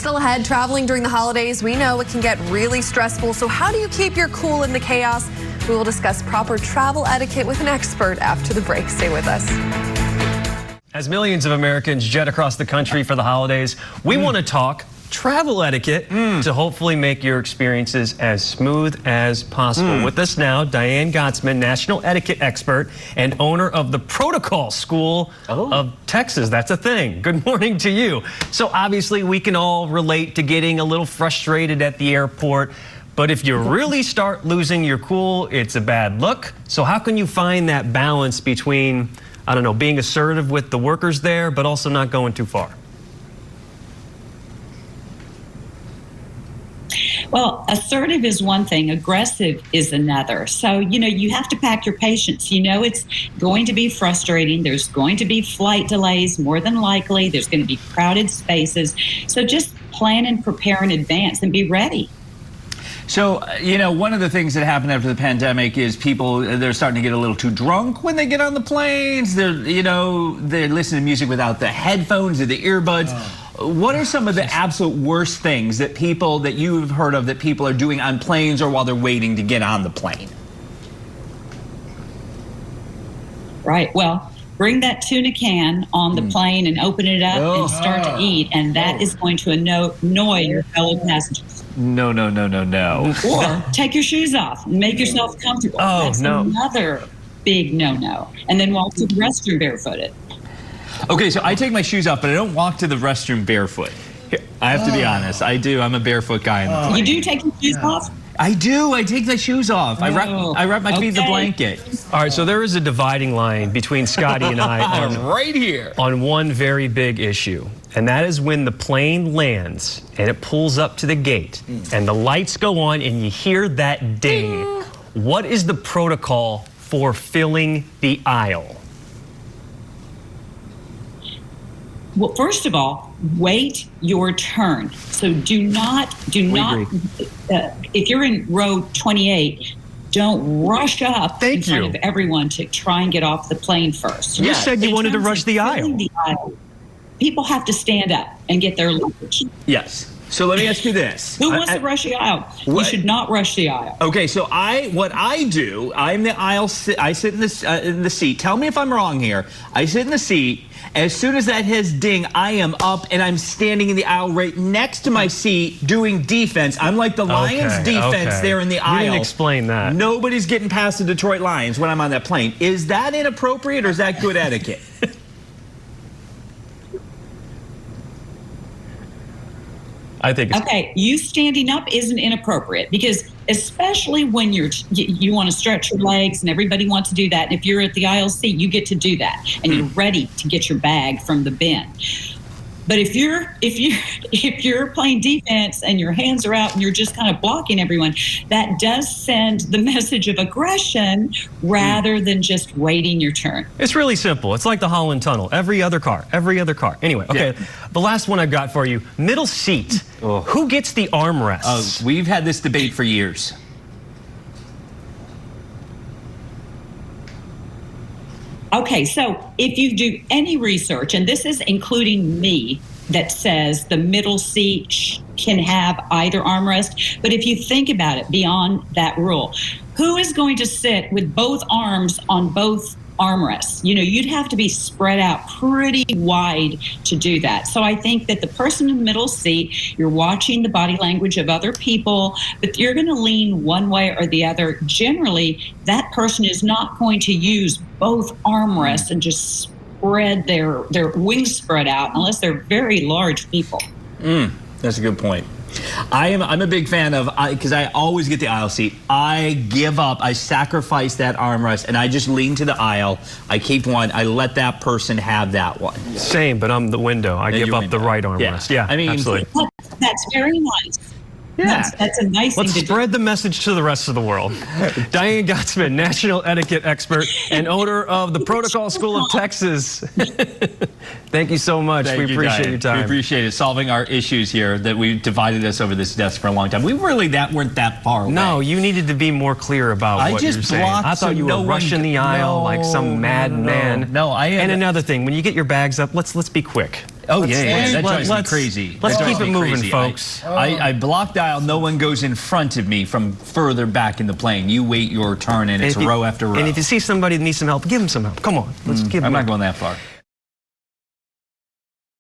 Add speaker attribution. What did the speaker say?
Speaker 1: still ahead. Traveling during the holidays, we know it can get really stressful. So how do you keep your cool in the chaos? We will discuss proper travel etiquette with an expert after the break. Stay with us.
Speaker 2: As millions of Americans jet across the country for the holidays, we want to talk travel etiquette to hopefully make your experiences as smooth as possible. With us now, Diane Gottsman, National Etiquette Expert and owner of the Protocol School of Texas. That's a thing. Good morning to you. So obviously we can all relate to getting a little frustrated at the airport, but if you really start losing your cool, it's a bad look. So how can you find that balance between, I don't know, being assertive with the workers there, but also not going too far?
Speaker 3: Well, assertive is one thing, aggressive is another. So, you have to pack your patience. It's going to be frustrating. There's going to be flight delays, more than likely. There's going to be crowded spaces. So just plan and prepare in advance and be ready.
Speaker 4: So, one of the things that happened after the pandemic is they're starting to get a little too drunk when they get on the planes. They're listening to music without the headphones or the earbuds. What are some of the absolute worst things that you've heard of that people are doing on planes or while they're waiting to get on the plane?
Speaker 3: Right. Well, bring that tuna can on the plane and open it up and start to eat, and that is going to annoy your fellow passengers.
Speaker 4: No.
Speaker 3: Or take your shoes off and make yourself comfortable. That's another big no-no. And then walk to the restroom barefooted.
Speaker 4: Okay, so I take my shoes off, but I don't walk to the restroom barefoot. I have to be honest. I do. I'm a barefoot guy in the plane.
Speaker 3: You do take your shoes off?
Speaker 4: I do. I take my shoes off. I wrap my feet in the blanket.
Speaker 2: All right, so there is a dividing line between Scotty and I
Speaker 4: right here
Speaker 2: on one very big issue, and that is when the plane lands and it pulls up to the gate and the lights go on and you hear that ding. What is the protocol for filling the aisle?
Speaker 3: Well, first of all, wait your turn. So do not, if you're in row 28, don't rush up in front of everyone to try and get off the plane first.
Speaker 2: You said you wanted to rush the aisle.
Speaker 3: People have to stand up and get their luggage.
Speaker 4: Yes. So let me ask you this.
Speaker 3: Who wants to rush the aisle? You should not rush the aisle.
Speaker 4: Okay, so what I do, I'm the aisle, I sit in the seat. Tell me if I'm wrong here. I sit in the seat. As soon as that has ding, I am up and I'm standing in the aisle right next to my seat doing defense. I'm like the Lions defense there in the aisle.
Speaker 2: You didn't explain that.
Speaker 4: Nobody's getting past the Detroit Lions when I'm on that plane. Is that inappropriate or is that good etiquette?
Speaker 2: I think it's
Speaker 3: okay, you standing up isn't inappropriate because especially when you want to stretch your legs and everybody wants to do that. And if you're at the aisle seat, you get to do that and you're ready to get your bag from the bin. But if you're playing defense and your hands are out and you're just kind of blocking everyone, that does send the message of aggression rather than just waiting your turn.
Speaker 2: It's really simple. It's like the Holland Tunnel. Every other car. Anyway, okay, the last one I've got for you, middle seat. Who gets the armrests?
Speaker 4: We've had this debate for years.
Speaker 3: Okay, so if you do any research, and this is including me, that says the middle seat can have either armrest, but if you think about it beyond that rule, who is going to sit with both arms on both armrests? You'd have to be spread out pretty wide to do that. So I think that the person in the middle seat, you're watching the body language of other people, but you're going to lean one way or the other. Generally, that person is not going to use both armrests and just spread their wings spread out unless they're very large people.
Speaker 4: That's a good point. I'm a big fan of, because I always get the aisle seat. I give up, I sacrifice that armrest, and I just lean to the aisle. I keep one, I let that person have that one.
Speaker 2: Same, but I'm the window. I give up the right armrest. Yeah, I mean, absolutely.
Speaker 3: That's very nice.
Speaker 2: Yeah.
Speaker 3: That's a nice thing to do.
Speaker 2: Let's spread the message to the rest of the world. Diane Gottsman, National Etiquette Expert and owner of the Protocol School of Texas. Thank you so much. We appreciate your time.
Speaker 4: We appreciate it. Solving our issues here that we divided us over this desk for a long time. We really weren't that far away.
Speaker 2: No, you needed to be more clear about what you're saying. I thought you were rushing the aisle like some madman.
Speaker 4: No, I am.
Speaker 2: And another thing, when you get your bags up, let's be quick.
Speaker 4: Oh, yeah, that drives me
Speaker 2: let's-
Speaker 4: crazy.
Speaker 2: let's
Speaker 4: That drives
Speaker 2: keep it
Speaker 4: me
Speaker 2: moving,
Speaker 4: crazy.
Speaker 2: folks.
Speaker 4: I block dial. No one goes in front of me from further back in the plane. You wait your turn, and it's
Speaker 2: if you-
Speaker 4: row after row.
Speaker 2: And if you see somebody that needs some help, give them some help. Come on, let's give them.
Speaker 4: I'm not going that far.